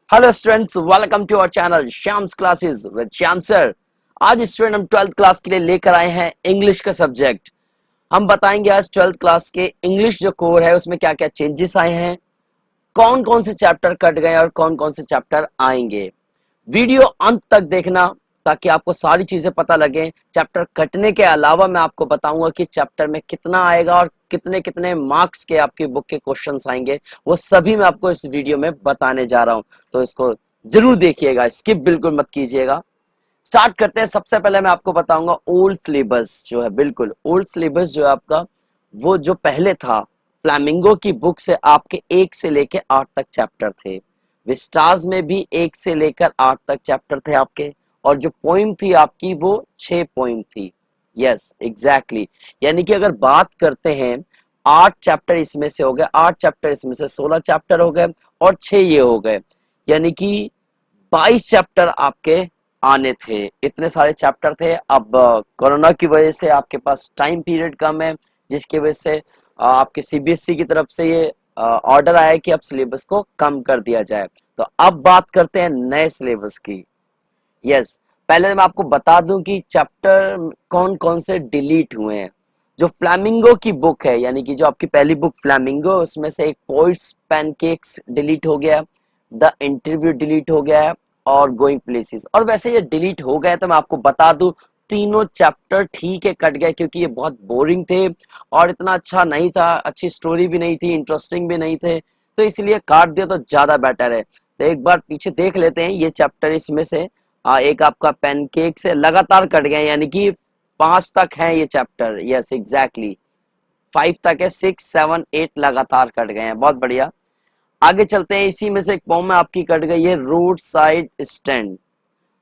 Hello students, welcome to our channel Shyam's classes with Shyam sir. आज student हम 12th class के लिए लेकर आए हैं इंग्लिश का सब्जेक्ट। हम बताएंगे आज 12th क्लास के इंग्लिश जो कोर है उसमें क्या क्या चेंजेस आए हैं, कौन कौन से चैप्टर कट गए और कौन कौन से चैप्टर आएंगे। वीडियो अंत तक देखना ताकि आपको सारी चीजें पता लगे। चैप्टर कटने के अलावा मैं आपको बताऊंगा कि चैप्टर में कितना आएगा और कितने कितने मार्क्स के आपकी बुक के क्वेश्चंस आएंगे, वो सभी मैं आपको इस वीडियो में बताने जा रहा हूं। तो इसको जरूर देखिएगा, स्किप बिल्कुल मत कीजिएगा। स्टार्ट करते हैं। सबसे पहले मैं आपको बताऊंगा ओल्ड सिलेबस जो है, बिल्कुल ओल्ड सिलेबस जो है आपका, वो जो पहले था फ्लैमिंगो की बुक से आपके 1 से लेकर 8 तक चैप्टर थे। विस्टाज में भी 1 से लेकर 8 तक चैप्टर थे आपके, और जो पोइम थी आपकी वो 6 पोइम थी। यस एग्जैक्टली, यानी कि अगर बात करते हैं 8 चैप्टर इसमें से हो गए, 8 चैप्टर इसमें से 16 चैप्टर हो गए और 6 ये हो गए, यानी कि 22 चैप्टर आपके आने थे। इतने सारे चैप्टर थे। अब कोरोना की वजह से आपके पास टाइम पीरियड कम है, जिसकी वजह से आपके सीबीएसई की तरफ से ये ऑर्डर आया है कि अब सिलेबस को कम कर दिया जाए। तो अब बात करते हैं नए सिलेबस की। यस, पहले मैं आपको बता दूं कि चैप्टर कौन कौन से डिलीट हुए हैं। जो फ्लैमिंगो की बुक है, यानी कि जो आपकी पहली बुक फ्लैमिंगो, उसमें से एक पोइट्स पैनकेक्स डिलीट हो गया, द इंटरव्यू डिलीट हो गया है, और गोइंग प्लेसेस। और वैसे ये डिलीट हो गए तो मैं आपको बता दूं, तीनों चैप्टर ठीक है कट गए, क्योंकि ये बहुत बोरिंग थे और इतना अच्छा नहीं था, अच्छी स्टोरी भी नहीं थी, इंटरेस्टिंग भी नहीं थे, तो इसलिए काट दिया तो ज्यादा बेटर है। तो एक बार पीछे देख लेते हैं ये चैप्टर। इसमें से एक आपका पैनकेक से लगातार कट गए, यानी कि 5 तक है ये चैप्टर। यस एग्जैक्टली, 5 तक है, 6 7 8 लगातार कट गए हैं। बहुत बढ़िया। आगे चलते हैं। इसी में से एक पोम में आपकी कट गई है road side stand.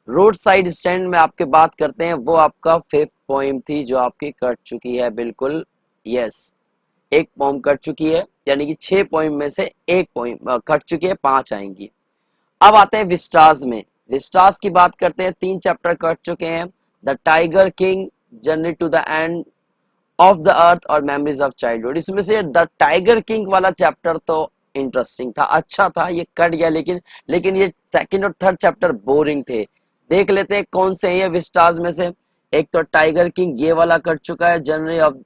Road side stand में आपके बात करते हैं, वो आपका 5th पोइम थी जो आपकी कट चुकी है, बिल्कुल। यस, एक पोम कट चुकी है, यानी कि 6 पोइम में से एक पोइम कट चुकी है, 5 आएंगी। अब आते हैं विस्टास में। विस्टास की बात करते हैं, 3 चैप्टर कट चुके हैं, the tiger king, journey to the end of the earth और मेमोरीज ऑफ चाइल्डहुड। इसमें से द टाइगर किंग वाला चैप्टर तो इंटरेस्टिंग था, अच्छा था, ये कट गया। लेकिन ये सेकंड और थर्ड चैप्टर बोरिंग थे। देख लेते हैं कौन से हैं विस्टास में से। एक तो टाइगर किंग ये वाला कट चुका है, journey of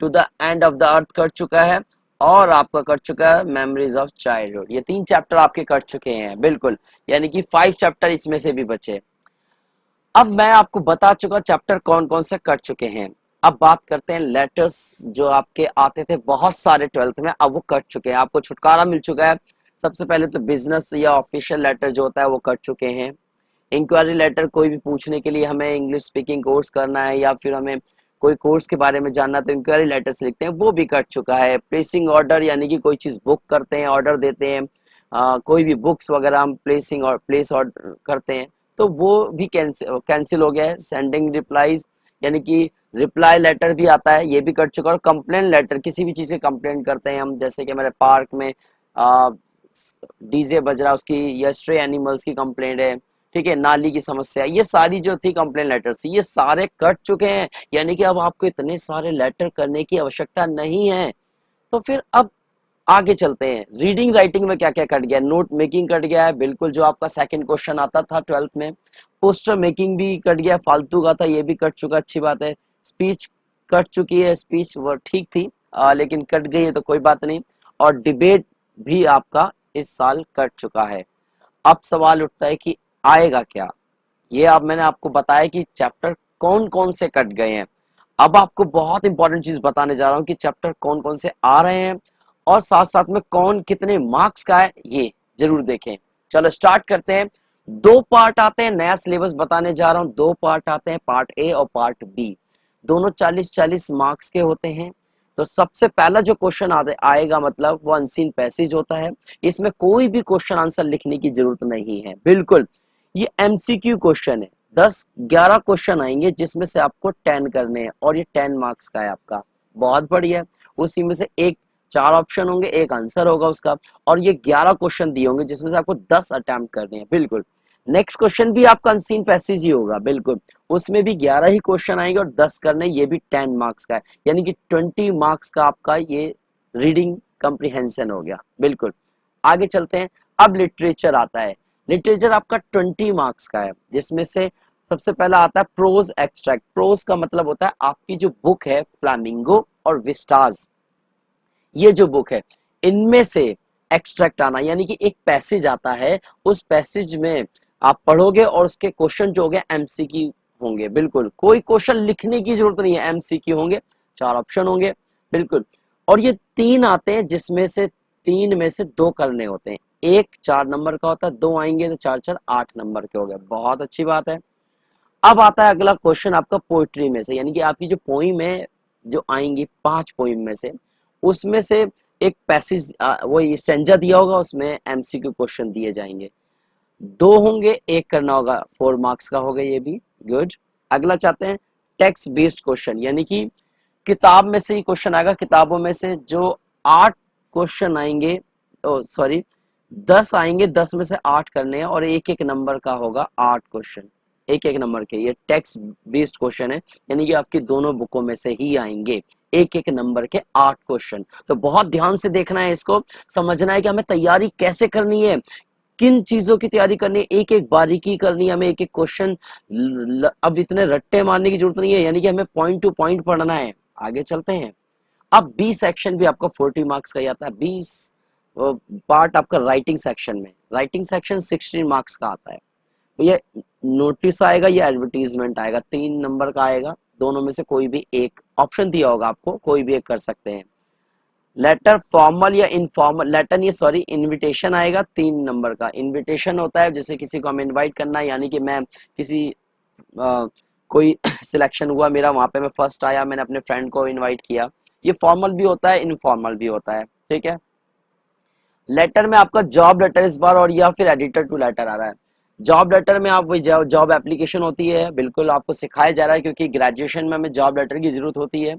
to the end of the earth cut चुका है, और आपका कट चुका है मेमोरीज ऑफ चाइल्डहुड। ये 3 चैप्टर आपके कट चुके हैं, बिल्कुल, यानी कि 5 चैप्टर इसमें से भी बचे। अब मैं आपको बता चुका चैप्टर कौन कौन से कट चुके हैं। अब बात करते हैं लेटर्स जो आपके आते थे बहुत सारे 12th में, अब वो कट चुके हैं, आपको छुटकारा मिल चुका है। सबसे पहले तो बिजनेस या ऑफिशियल लेटर जो होता है वो कट चुके हैं। इंक्वायरी लेटर, कोई भी पूछने के लिए हमें इंग्लिश स्पीकिंग कोर्स करना है या फिर हमें कोई कोर्स के बारे में जानना, तो इंक्वायरी लेटर से लिखते हैं, वो भी कट चुका है। प्लेसिंग ऑर्डर, यानी कि कोई चीज बुक करते हैं, ऑर्डर देते हैं, कोई भी बुक्स वगैरह हम प्लेसिंग और प्लेस ऑर्डर करते हैं, तो वो भी कैंसिल हो गया है। सेंडिंग रिप्लाईज, यानी कि रिप्लाई लेटर भी आता है, ये भी कट चुका है। और कंप्लेंट लेटर, किसी भी चीज से कंप्लेंट करते हैं हम, जैसे कि हमारे पार्क में डीजे बज रहा, उसकी या स्ट्रे एनिमल्स की कंप्लेंट है, ठीक है, नाली की समस्या, ये सारी जो थी कंप्लेंट लेटर से, ये सारे कट चुके हैं। यानी कि अब आपको इतने सारे लेटर करने की आवश्यकता नहीं है। तो फिर अब आगे चलते हैं। रीडिंग राइटिंग में क्या क्या कट गया। नोट मेकिंग कट गया है, बिल्कुल, जो आपका सेकंड क्वेश्चन आता था 12th में। पोस्टर मेकिंग भी कट गया, फालतू का था, ये भी कट चुका, अच्छी बात है। स्पीच कट चुकी है, स्पीच वो ठीक थी, लेकिन कट गई है तो कोई बात नहीं। और डिबेट भी आपका इस साल कट चुका है। अब सवाल उठता है कि आएगा क्या। ये अब मैंने आपको बताया कि चैप्टर कौन कौन से कट गए हैं। अब आपको बहुत इंपॉर्टेंट चीज बताने जा रहा हूं कि चैप्टर कौन कौन से आ रहे हैं और साथ साथ में कौन कितने मार्क्स का है, ये जरूर देखें। चलो स्टार्ट करते हैं। 2 पार्ट आते हैं, नया सिलेबस बताने जा रहा हूं। 2 पार्ट आते हैं, पार्ट ए और पार्ट बी, दोनों 40-40 मार्क्स के होते हैं। तो सबसे पहला जो क्वेश्चन आएगा, मतलब वो अनसीन पैसेज होता है। इसमें कोई भी क्वेश्चन आंसर लिखने की जरूरत नहीं है, बिल्कुल। ये एमसीक्यू क्वेश्चन है, 10-11 क्वेश्चन आएंगे जिसमें से आपको 10 करने हैं, और ये 10 मार्क्स का है आपका। बहुत बढ़िया। उसी में से एक 4 ऑप्शन होंगे, एक आंसर होगा उसका, और ये 11 क्वेश्चन दिए होंगे जिसमें से आपको 10 अटेम्प्ट करने हैं, बिल्कुल। नेक्स्ट क्वेश्चन भी आपका अनसीन पैसेज ही होगा, बिल्कुल, उसमें भी 11 ही क्वेश्चन आएंगे और 10 करने, ये भी 10 मार्क्स का है, यानी कि 20 मार्क्स का आपका ये रीडिंग कम्प्रीहेंशन हो गया, बिल्कुल। आगे चलते हैं। अब लिटरेचर आता है। लिटरेचर आपका 20 मार्क्स का है, जिसमें से सबसे पहला आता है प्रोज एक्सट्रैक्ट। प्रोज का मतलब होता है आपकी जो बुक है फ्लैमिंगो और विस्टाज, ये जो बुक है इनमें से एक्सट्रैक्ट आना, यानी कि एक पैसेज आता है, उस पैसेज में आप पढ़ोगे और उसके क्वेश्चन जो होंगे एमसीक्यू होंगे। बिल्कुल कोई क्वेश्चन लिखने की जरूरत नहीं है, एमसीक्यू होंगे, 4 ऑप्शन होंगे। बिल्कुल। और ये 3 आते हैं, जिसमें से 3 में से 2 करने होते हैं। एक 4 नंबर का होता है, 2 आएंगे तो 4 4 8 नंबर के हो गए। बहुत अच्छी बात है। अब आता है अगला क्वेश्चन आपका पोइट्री में से, यानी कि आपकी जो पोइम है, जो आएंगी 5 पोइम में से, उसमें से एक पैसेज वो स्टेंजा दिया होगा, उसमें एमसीक्यू क्वेश्चन दिए जाएंगे। 2 होंगे, एक करना होगा, 4 मार्क्स का होगा ये भी। गुड। अगला चाहते हैं टेक्स्ट बेस्ड क्वेश्चन, यानी कि किताब में से ही क्वेश्चन आएगा। किताबों में से जो 8 क्वेश्चन आएंगे, सॉरी 10 आएंगे, 10 में से 8 करने हैं और एक एक नंबर का होगा 8 क्वेश्चन, एक एक नंबर के। ये टेक्स्ट बेस्ड क्वेश्चन है, यानी कि आपकी दोनों बुकों में से ही आएंगे एक एक नंबर के 8 क्वेश्चन। तो बहुत ध्यान से देखना है, इसको समझना है कि हमें तैयारी कैसे करनी है, किन चीजों की तैयारी करनी है, एक एक बारीकी करनी है हमें, एक एक क्वेश्चन। अब इतने रट्टे मारने की जरूरत नहीं है, यानी कि हमें पॉइंट टू पॉइंट पढ़ना है। आगे चलते हैं। अब बी सेक्शन भी आपका 40 मार्क्स का ही आता है। 20 पार्ट आपका राइटिंग सेक्शन में, राइटिंग सेक्शन 16 मार्क्स का आता है। तो ये नोटिस आएगा, ये एडवर्टीजमेंट आएगा, 3 नंबर का आएगा। दोनों में से कोई भी एक ऑप्शन दिया होगा आपको, कोई भी एक कर सकते हैं। लेटर फॉर्मल या इनफॉर्मल, लेटर नहीं सॉरी इनविटेशन आएगा, 3 नंबर का। इनविटेशन होता है जैसे किसी को हमें इनवाइट करना है, यानी कि मैं किसी कोई सिलेक्शन हुआ मेरा, वहां पे मैं फर्स्ट आया, मैंने अपने फ्रेंड को इनवाइट किया। ये फॉर्मल भी होता है, इनफॉर्मल भी होता है। ठीक है। लेटर में आपका जॉब लेटर इस बार, और या फिर एडिटर टू लेटर आ रहा है। जॉब लेटर में आप वही जॉब एप्लीकेशन होती है, बिल्कुल आपको सिखाया जा रहा है, क्योंकि ग्रेजुएशन में हमें जॉब लेटर की जरूरत होती है।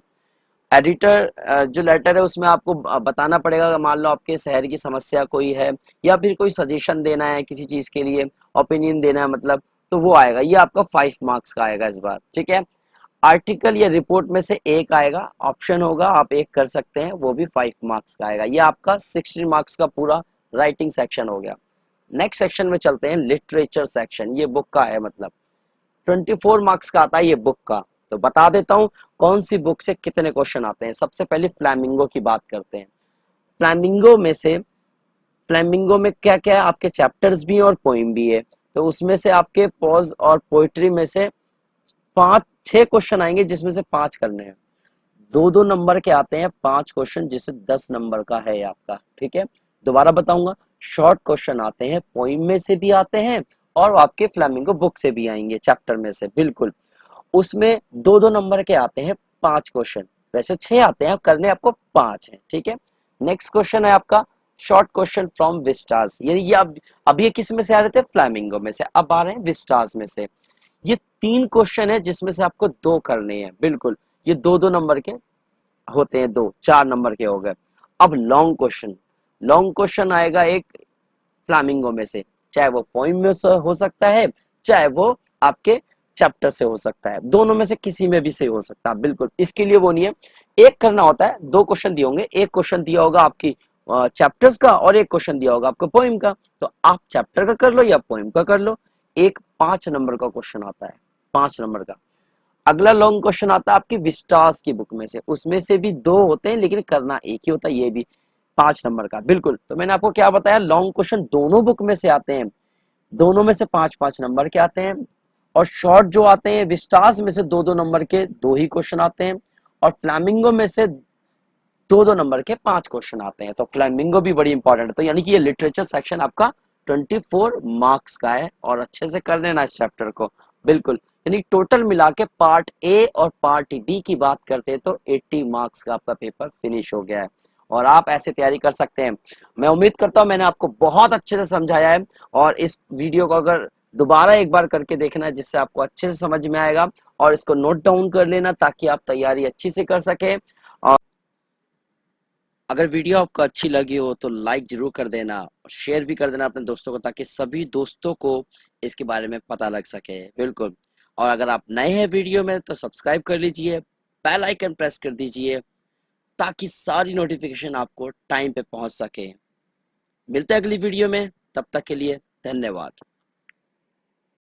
एडिटर जो लेटर है उसमें आपको बताना पड़ेगा, मान लो आपके शहर की समस्या कोई है, या फिर कोई सजेशन देना है किसी चीज के लिए, ओपिनियन देना है मतलब, तो वो आएगा। ये आपका 5 मार्क्स का आएगा इस बार। ठीक है। आर्टिकल या रिपोर्ट में से एक आएगा, ऑप्शन होगा, आप एक कर सकते हैं, वो भी 5 मार्क्स का आएगा। ये आपका 16 मार्क्स का पूरा राइटिंग सेक्शन हो गया। नेक्स्ट सेक्शन में चलते हैं, लिटरेचर सेक्शन। ये बुक का है, मतलब 24 मार्क्स का आता है ये बुक का। तो बता देता हूँ कौन सी बुक से कितने क्वेश्चन आते हैं। सबसे पहले फ्लैमिंगो की बात करते हैं। फ्लैमिंगो में से, फ्लैमिंगो में क्या क्या है, आपके चैप्टर्स भी हैं और पोइम भी है। तो उसमें से आपके पॉज और पोइट्री में से 5-6 क्वेश्चन आएंगे, जिसमें से 5 करने हैं। 2-2 नंबर के आते हैं 5 क्वेश्चन, जिससे 10 नंबर का है आपका। ठीक है। दोबारा बताऊंगा, शॉर्ट क्वेश्चन आते हैं, पोइम में से भी आते हैं और आपके फ्लैमिंगो बुक से भी आएंगे, चैप्टर में से। बिल्कुल। उसमें 2-2 नंबर के आते हैं 5 क्वेश्चन, वैसे 6 आते हैं, करने आपको 5 है। ठीक है। नेक्स्ट क्वेश्चन है आपका शॉर्ट क्वेश्चन फ्रॉम विस्टास, यानी ये अब ये किस में से आ रहे थे, फ्लैमिंगो में से, अब आ रहे हैं विस्टास में से। ये 3 क्वेश्चन है, जिसमें से आपको 2 करने हैं। बिल्कुल। ये 2-2 नंबर के होते हैं, 2 4 नंबर के हो गए। अब लॉन्ग क्वेश्चन, लॉन्ग क्वेश्चन आएगा एक फ्लामिंगो में से, चाहे वो पोइम में से हो सकता है, चाहे वो आपके चैप्टर से हो सकता है, दोनों में से किसी में भी सही हो सकता है। बिल्कुल। इसके लिए वो नहीं है, एक करना होता है। 2 क्वेश्चन दिए होंगे, एक क्वेश्चन दिया होगा आपकी चैप्टर्स का और एक क्वेश्चन दिया होगा आपको पोइम का। तो आप चैप्टर का कर लो या पोइम का कर लो। एक 5 नंबर का क्वेश्चन आता है, 5 नंबर का। अगला लॉन्ग क्वेश्चन आता है आपकी विस्टास की बुक में से, उसमें से भी 2 होते हैं, लेकिन करना एक ही होता है, ये भी 5 नंबर का। बिल्कुल। तो मैंने आपको क्या बताया, लॉन्ग क्वेश्चन दोनों बुक में से आते हैं, दोनों में से 5-5 नंबर के आते हैं। और शॉर्ट जो आते हैं विस्टास में से 2-2 नंबर के 2 ही क्वेश्चन आते हैं, और फ्लैमिंगो में से 2-2 नंबर के 5 क्वेश्चन आते हैं। तो फ्लैमिंगो भी बड़ी इंपॉर्टेंट है। तो यानी कि ये लिटरेचर सेक्शन आपका 24 मार्क्स का है, और अच्छे से कर लेना इस चैप्टर को। बिल्कुल। यानी टोटल मिला के पार्ट ए और पार्ट बी की बात करते हैं तो 80 मार्क्स का आपका पेपर फिनिश हो गया है, और आप ऐसे तैयारी कर सकते हैं। मैं उम्मीद करता हूं मैंने आपको बहुत अच्छे से समझाया है, और इस वीडियो को अगर दोबारा एक बार करके देखना है, जिससे आपको अच्छे से समझ में आएगा, और इसको नोट डाउन कर लेना ताकि आप तैयारी अच्छी से कर सके। और अगर वीडियो आपको अच्छी लगी हो तो लाइक जरूर कर देना, और शेयर भी कर देना अपने दोस्तों को, ताकि सभी दोस्तों को इसके बारे में पता लग सके। बिल्कुल। और अगर आप नए हैं वीडियो में तो सब्सक्राइब कर लीजिए, बेल आइकन प्रेस कर दीजिए, ताकि सारी नोटिफिकेशन आपको टाइम पे पहुंच सके। मिलते हैं अगली वीडियो में, तब तक के लिए धन्यवाद।